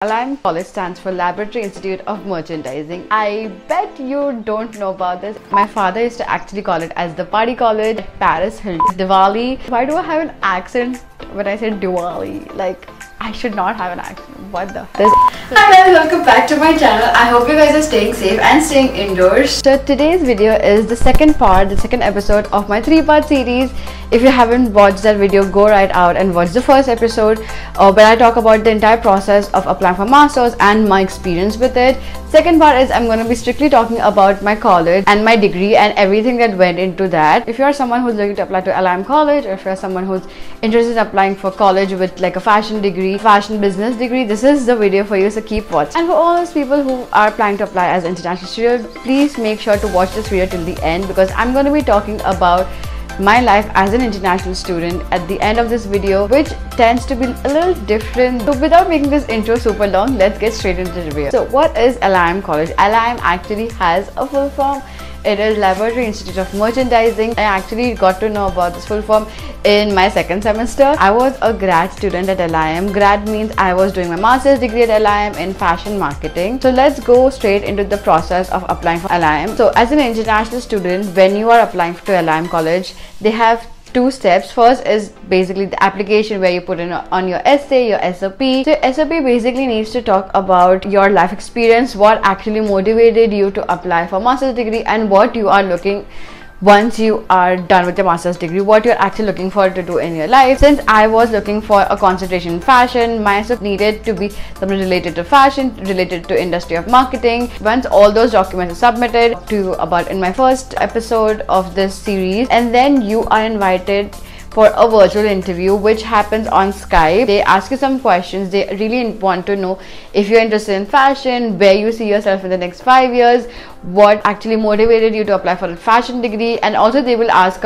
LIM College stands for Laboratory Institute of Merchandising. I bet you don't know about this. My father used to actually call it as the party college, Paris Hilton, Diwali. Why do I have an accent when I say Diwali? Like, I should not have an accent. What the hell? Hi guys, welcome back to my channel. I hope you guys are staying safe and staying indoors. So today's video is the second episode of my 3-part series. If you haven't watched that video, go right out and watch the first episode where I talk about the entire process of applying for masters and my experience with it. Second part is I'm going to be strictly talking about my college and my degree and everything that went into that. If you are someone who's looking to apply to LIM College, or if you're someone who's interested in applying for college with like a fashion degree, fashion business degree, this is the video for you, so keep watching. And for all those people who are planning to apply as an international student, please make sure to watch this video till the end, because I'm going to be talking about my life as an international student at the end of this video, which tends to be a little different. So without making this intro super long, let's get straight into the video. So what is LIM College? LIM actually has a full form. It is Laboratory Institute of Merchandising. I actually got to know about this full form in my second semester. I was a grad student at LIM. Grad means I was doing my master's degree at LIM in fashion marketing. So let's go straight into the process of applying for LIM. So as an international student, when you are applying to LIM College, they have two steps. First is basically the application, where you put in on your essay, your SOP. So SOP basically needs to talk about your life experience, what actually motivated you to apply for master's degree, and what you are looking once you are done with your master's degree, what you're actually looking for to do in your life. Since I was looking for a concentration in fashion, my SOP needed to be something related to fashion, related to industry of marketing. Once all those documents are submitted to about in my first episode of this series, and then you are invited for a virtual interview which happens on Skype. They ask you some questions. They really want to know if you're interested in fashion, where you see yourself in the next 5 years, what actually motivated you to apply for a fashion degree, and also they will ask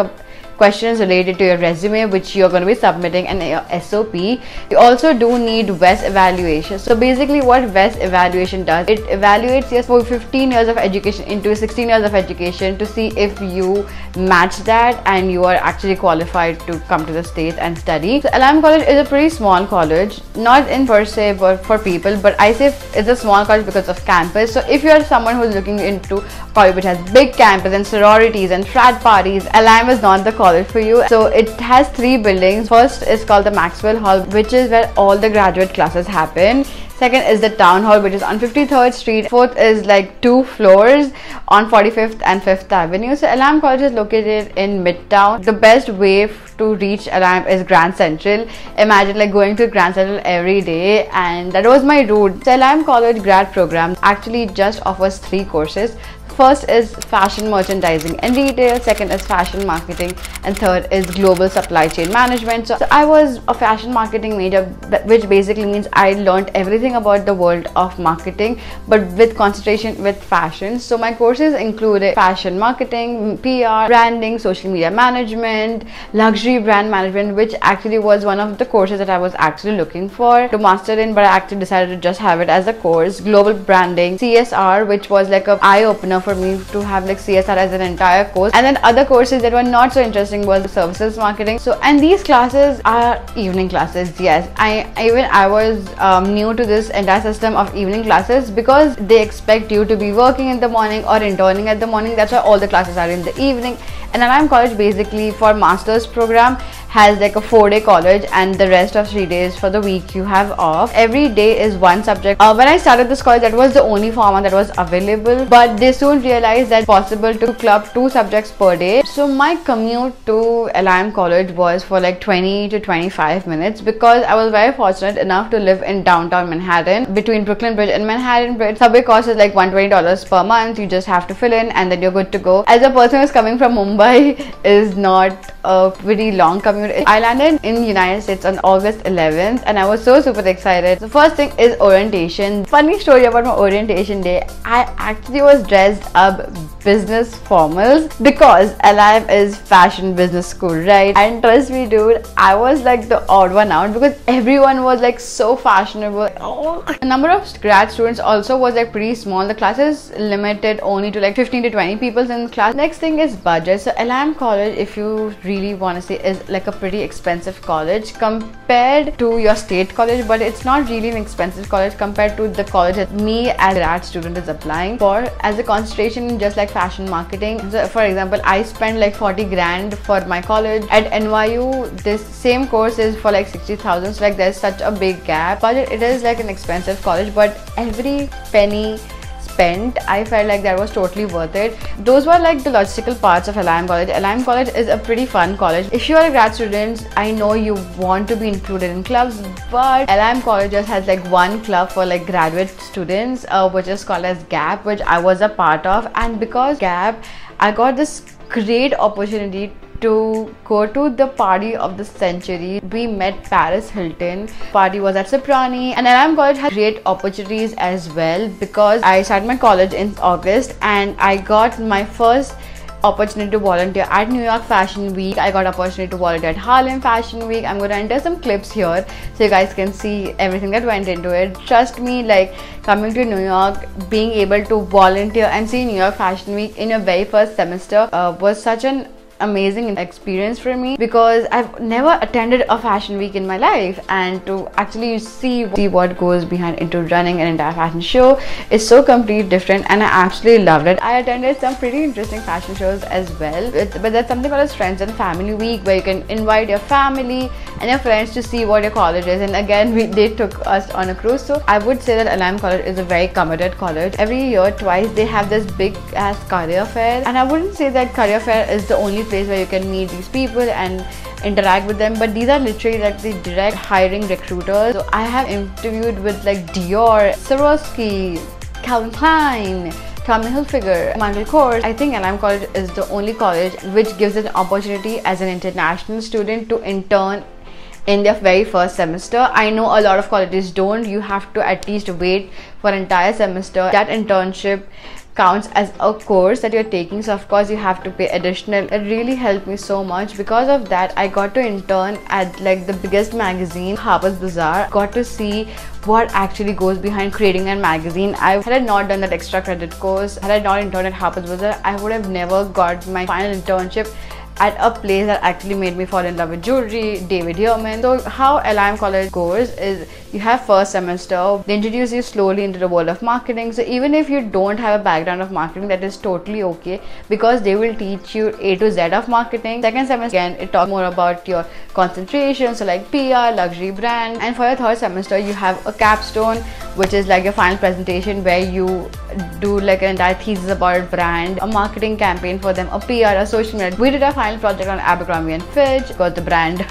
questions related to your resume, which you're going to be submitting, and your SOP. You also do need VES evaluation. So basically what VES evaluation does, it evaluates you for 15 years of education into 16 years of education to see if you match that and you are actually qualified to come to the States and study. So LIM College is a pretty small college, not in per se but for people, but I say it's a small college because of campus. So if you're someone who's looking into college which has big campus and sororities and frat parties, LIM is not the college for you. So it has 3 buildings. First is called the Maxwell Hall, which is where all the graduate classes happen. Second is the Town Hall, which is on 53rd Street. Fourth is like 2 floors on 45th and 5th Avenue. So LIM College is located in Midtown. The best way to reach LIM is Grand Central. Imagine like going to Grand Central every day, and that was my route. So LIM College grad program actually just offers 3 courses. First is fashion merchandising and retail, second is fashion marketing, and third is global supply chain management. So I was a fashion marketing major, which basically means I learned everything about the world of marketing, but with concentration with fashion. So my courses included fashion marketing, PR, branding, social media management, luxury brand management, which actually was one of the courses that I was actually looking for to master in, but I actually decided to just have it as a course. Global branding, CSR, which was like an eye-opener for me to have like CSR as an entire course. And then other courses that were not so interesting was services marketing. So, and these classes are evening classes. Yes, I was new to this entire system of evening classes, because they expect you to be working in the morning or interning at the morning. That's why all the classes are in the evening. And LIM College basically for master's program has like a 4-day college, and the rest of 3 days for the week you have off. Every day is one subject. When I started this college, that was the only format that was available, but they soon realized that it's possible to club 2 subjects per day. So my commute to LIM College was for like 20 to 25 minutes, because I was very fortunate enough to live in downtown Manhattan, between Brooklyn Bridge and Manhattan Bridge. Subway cost is like $120 per month. You just have to fill in and then you're good to go. As a person who's coming from Mumbai, is not a very long commute. I landed in United States on August 11th, and I was so super excited. The first thing is orientation. Funny story about my orientation day, I actually was dressed up business formals, because LIM is fashion business school, right? And trust me dude, I was like the odd one out, because everyone was like so fashionable. The number of grad students also was like pretty small. The classes limited only to like 15 to 20 people in class. Next thing is budget. So LIM College, if you really want to say, is like a pretty expensive college compared to your state college, but it's not really an expensive college compared to the college that me as a grad student is applying for as a concentration in just like fashion marketing. So for example, I spent like 40 grand for my college. At NYU, this same course is for like 60,000. So like there's such a big gap. But it is like an expensive college, but every penny spent, I felt like that was totally worth it. Those were like the logistical parts of LIM College. LIM College is a pretty fun college. If you are a grad student, I know you want to be included in clubs, but LIM College just has like one club for like graduate students, which is called as GAP, which I was a part of. And because GAP, I got this great opportunity to go to the party of the century. We met Paris Hilton. Party was at Soprani, and LIM College has great opportunities as well because I started my college in August and I got my first opportunity to volunteer at New York Fashion Week. I got opportunity to volunteer at Harlem Fashion Week. I'm going to enter some clips here so you guys can see everything that went into it. Trust me, like coming to New York, being able to volunteer and see New York Fashion Week in your very first semester was such an amazing experience for me because I've never attended a fashion week in my life, and to actually see what goes behind into running an entire fashion show is so completely different, and I absolutely loved it. I attended some pretty interesting fashion shows as well, but there's something called as Friends and Family Week where you can invite your family and your friends to see what your college is, and again they took us on a cruise. So I would say that LIM College is a very committed college. Every year twice they have this big ass career fair, and I wouldn't say that career fair is the only place where you can meet these people and interact with them, but these are literally like the direct hiring recruiters. So I have interviewed with like Dior, Swarovski, Calvin Klein, Tommy Hilfiger, Michael Kors. I think LIM College is the only college which gives an opportunity as an international student to intern in their very first semester. I know a lot of colleges don't. You have to at least wait for an entire semester. That internship counts as a course that you're taking, so of course you have to pay additional. It really helped me so much. Because of that, I got to intern at like the biggest magazine, Harper's Bazaar. Got to see what actually goes behind creating a magazine. Had I not done that extra credit course, had I not interned at Harper's Bazaar, I would have never got my final internship at a place that actually made me fall in love with jewelry, David Yurman. So how LIM College goes is you have first semester, they introduce you slowly into the world of marketing. So even if you don't have a background of marketing, that is totally okay because they will teach you A to Z of marketing. Second semester, again, it talks more about your concentration, so like PR, luxury brand. And for your third semester, you have a capstone, which is like your final presentation where you do like an entire thesis about a brand, a marketing campaign for them, a PR, a social media. We did a final project on Abercrombie & Fitch because the brand,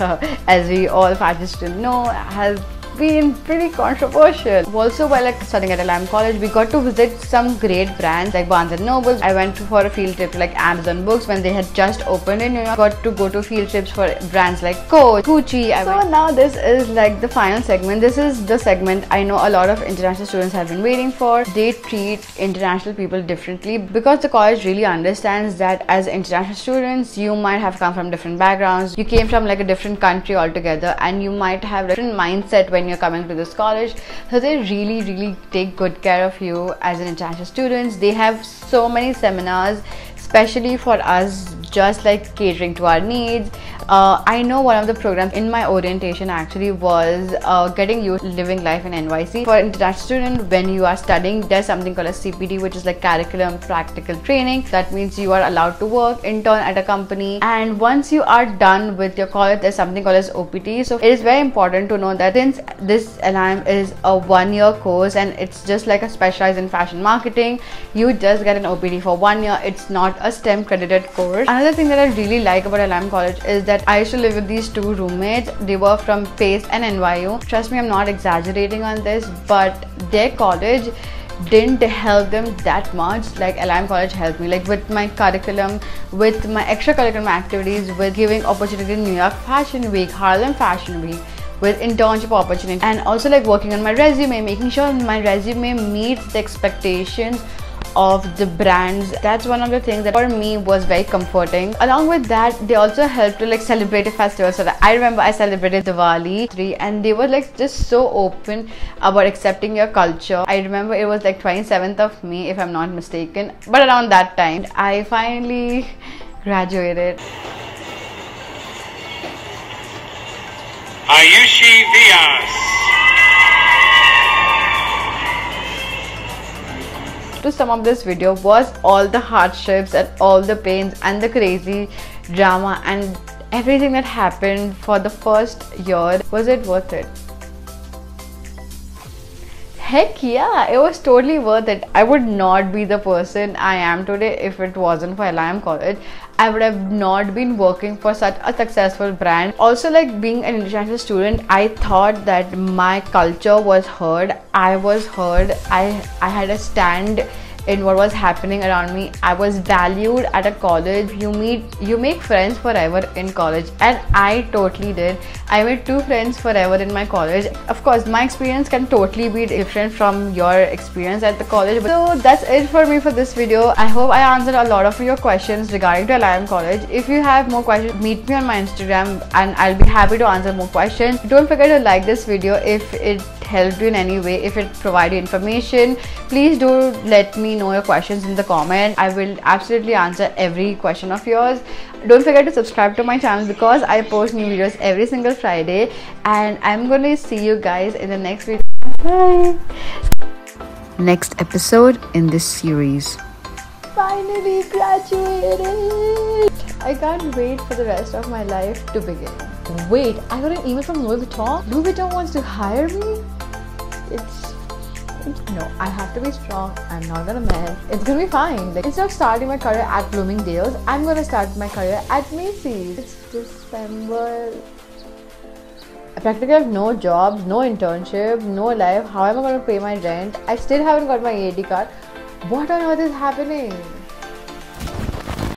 as we all fashion students know, has been pretty controversial. Also, while like studying at LIM College, we got to visit some great brands like Barnes & Noble. I went for a field trip to like Amazon Books when they had just opened in New York. Got to go to field trips for brands like Coach, Gucci. So now this is like the final segment. This is the segment I know a lot of international students have been waiting for. They treat international people differently because the college really understands that as international students, you might have come from different backgrounds. You came from like a different country altogether, and you might have a different mindset when you're coming to this college. So they really take good care of you as an international student. They have so many seminars especially for us, just like catering to our needs. I know one of the programs in my orientation actually was getting used to living life in NYC. For international student, when you are studying, there's something called a CPT, which is like curriculum practical training. That means you are allowed to work, intern at a company, and once you are done with your college, there's something called as OPT. So it is very important to know that since this LIM is a one-year course and it's just like a specialized in fashion marketing, you just get an OPT for 1 year. It's not a STEM credited course. Another thing that I really like about LIM College is that I used to live with these two roommates. They were from Pace and NYU. Trust me, I'm not exaggerating on this, but their college didn't help them that much like LIM College helped me, like with my curriculum, with my extracurricular activities, with giving opportunity in New York Fashion Week, Harlem Fashion Week, with internship opportunity, and also like working on my resume, making sure my resume meets the expectations of the brands. That's one of the things that for me was very comforting. Along with that, they also helped to like celebrate a festival. So that I remember I celebrated Diwali and they were like just so open about accepting your culture. I remember it was like 27th of May if I'm not mistaken, but around that time I finally graduated. Ayushi Vyas. To sum up this video, was all the hardships and all the pains and the crazy drama and everything that happened for the first year, was it worth it? Heck yeah, it was totally worth it. I would not be the person I am today if it wasn't for LIM College. I would have not been working for such a successful brand. Also, like being an international student, I thought that my culture was heard. I was heard. I had a stand in what was happening around me. I was valued at a college. You make friends forever in college, and I totally did. I made 2 friends forever in my college. Of course, my experience can totally be different from your experience at the college. So that's it for me for this video. I hope I answered a lot of your questions regarding to LIM College. If you have more questions, meet me on my Instagram and I'll be happy to answer more questions. Don't forget to like this video if it helped you in any way, if it provided information. Please do let me know your questions in the comment. I will absolutely answer every question of yours. Don't forget to subscribe to my channel because I post new videos every single Friday, and I'm gonna see you guys in the next video. Bye. Next episode in this series. Finally graduated. I can't wait for the rest of my life to begin. Wait, I got an email from Louis Vuitton. Louis Vuitton wants to hire me? No, I have to be strong. I'm not gonna mess. It's gonna be fine. Like, instead of starting my career at Bloomingdale's, I'm gonna start my career at Macy's. It's December. I practically have no jobs, no internship, no life. How am I gonna pay my rent? I still haven't got my AD card. What on earth is happening?